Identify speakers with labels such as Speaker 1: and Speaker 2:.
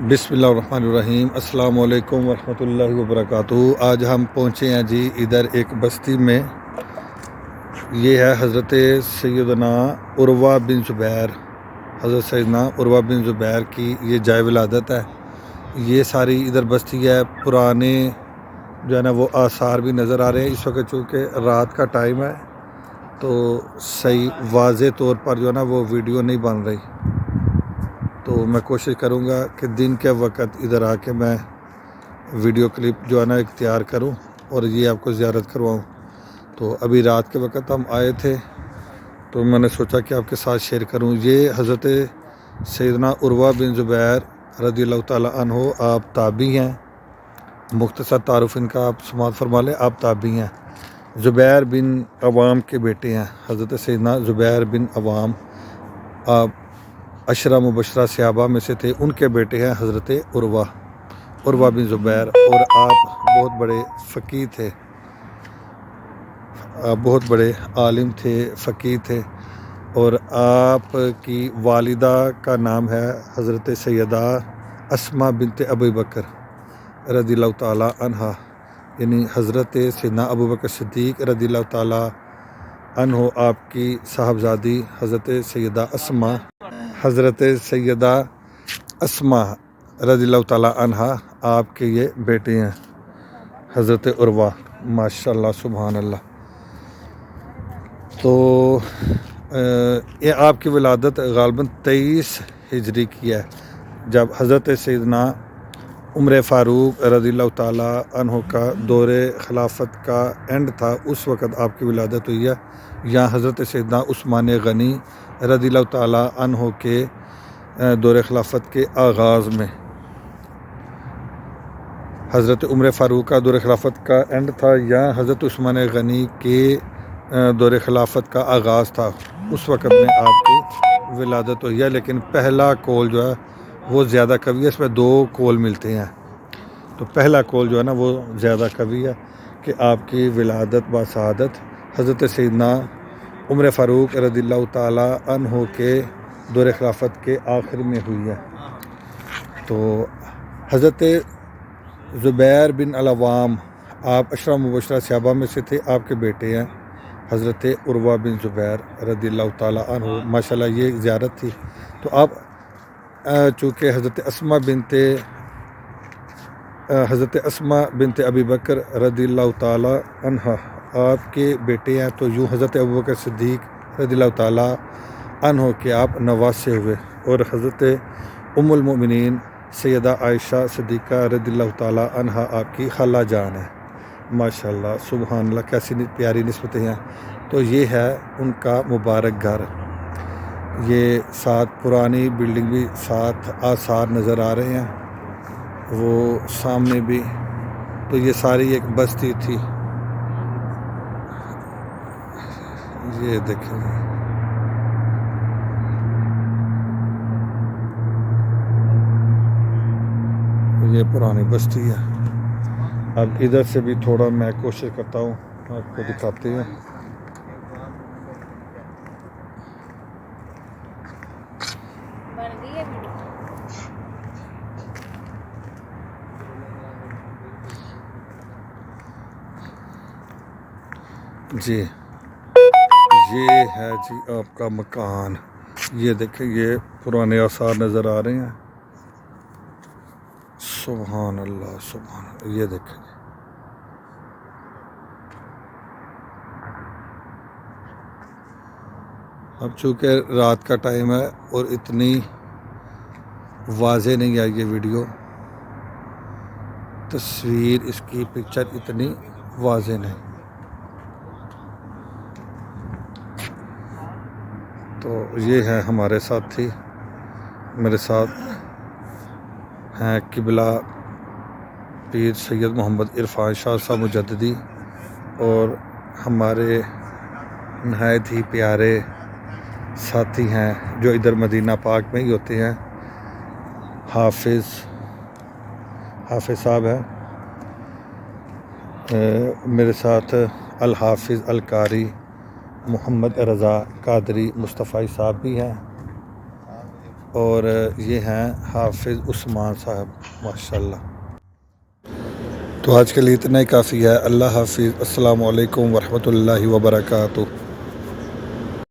Speaker 1: बिस्मिल्लाहिर्रहमानिर्रहीम। अस्सलाम वालेकुम वरहमतुल्लाहि वबरकातुहू। आज हम पहुँचे हैं जी इधर एक बस्ती में। ये है हज़रत सैयदना उर्वा बिन ज़ुबैर, हज़रत सैयदना उर्वा बिन ज़ुबैर की ये जाए विलादत है। ये सारी इधर बस्ती है। पुराने जो है ना वो आसार भी नज़र आ रहे हैं। इस वक्त चूँकि रात का टाइम है तो सही वाज़े तौर पर जो है ना वो वीडियो नहीं बन रही, तो मैं कोशिश करूँगा कि दिन के वक्त इधर आके मैं वीडियो क्लिप जो है ना इख्तियार करूँ और ये आपको ज़ियारत करवाऊँ। तो अभी रात के वक्त हम आए थे तो मैंने सोचा कि आपके साथ शेयर करूँ। ये हज़रत सैयदना उर्वा बिन ज़ुबैर रज़ियल्लाहु ताला अन्हु आप ताबी हैं। मुख्तसर तारुफ इनका आप समाअत फरमा लें। आप ताबी हैं, ज़ुबैर बिन अवाम के बेटे हैं। हज़रत सैयदना ज़ुबैर बिन अवाम आप अशरा मुबशरा सहाबा में से थे, उनके बेटे हैं हज़रत उर्वा बिन ज़ुबैर। और आप बहुत बड़े फ़कीह थे, आप बहुत बड़े आलिम थे, फ़कीह थे। और आपकी वालिदा का नाम है हज़रत सैयदा अस्मा बिनत अबू बकर रज़ियल्लाहु ताला अन्हा, यानी हज़रत सैयदना अबू बकर सिद्दीक़ रज़ियल्लाहु ताला अन्हु आपकी साहबजादी हज़रत सैयदा अस्मा रज़ियल्लाहु ताला अन्हा आपके ये बेटे हैं हज़रत उर्वा। माशाअल्लाह सुभान अल्लाह। तो ये आपकी विलादत ग़ालिबन 23 हिजरी की है। जब हज़रत सैयदना उमर फ़ारूक रज़ियल्लाहु ताला अन्हु का दौरे खिलाफत का एंड था, उस वक़्त आपकी विलादत हुई है। यहाँ हज़रत सैयदना उस्मान गनी रज़ियल्लाहु ताला अन्हु के दौरे खिलाफत के आगाज़ में, हज़रत उमर फ़ारूक का दौरे खिलाफत का एंड था, यहाँ हज़रत उस्मान गनी के दौरे खिलाफत का आगाज़ था, उस वक़्त में आपकी विलादत हुई है। लेकिन पहला कौल जो है वो ज़्यादा कवी है, इसमें 2 कौल मिलते हैं। तो पहला कौल जो है ना वो ज़्यादा कवी है कि आपकी विलादत बासआदत हज़रत सैयदना उमर फ़ारूक रज़ियल्लाहु ताला अन्हु के दौरे खिलाफत के आखिर में हुई है। तो हज़रत ज़ुबैर बिन अवाम आप अशरा मुबशरा सहाबा में से थे, आपके बेटे हैं हज़रत उर्वा बिन ज़ुबैर रज़ियल्लाहु ताला अन्हु। माशाल्लाह ये ज़ियारत थी। तो आप चूँकि हज़रत अस्मा बिनत अबी बकर रज़ियल्लाहु ताला अन्हा आपके बेटे हैं, तो यूँ हज़रत अबू बकर सिद्दीक़ रज़ियल्लाहु ताला अन्हु के आप नवासे हुए। और हज़रत उम्मुल मोमिनीन सैयदा आयशा सिद्दीक़ा रज़ियल्लाहु ताला अन्हा आपकी खाला जान है। माशाअल्लाह सुभान अल्लाह, कैसी प्यारी निस्बतें हैं। तो ये है उनका मुबारक घर। ये साथ पुरानी बिल्डिंग भी साथ आसार नज़र आ रहे हैं, वो सामने भी। तो ये सारी एक बस्ती थी। ये देखें, ये पुरानी बस्ती है। अब इधर से भी थोड़ा मैं कोशिश करता हूँ आपको दिखाते हैं। जी ये है जी आपका मकान। ये देखें, ये पुराने आसार नज़र आ रहे हैं। सुभान अल्लाह सुभान अल्लाह। ये देखें, अब चूँकि रात का टाइम है और इतनी वाज़े नहीं आई ये वीडियो, तस्वीर इसकी पिक्चर इतनी वाज़े नहीं। तो ये है हमारे साथी, मेरे साथ हैं किबला पीर सैयद मोहम्मद इरफान शाह साहब मुजद्दिदी, और हमारे नहायत ही प्यारे साथी हैं जो इधर मदीना पाक में ही होते हैं। हाफिज़ साहब हैं मेरे साथ, अल हाफिज़ अल कारी मोहम्मद रज़ा कादरी मुस्तफ़ा साहब भी हैं। اور یہ ہیں حافظ عثمان صاحب ماشاءاللہ۔ تو آج کے لیے اتنا ہی کافی ہے۔ اللہ حافظ، السلام علیکم ورحمۃ اللہ وبرکاتہ۔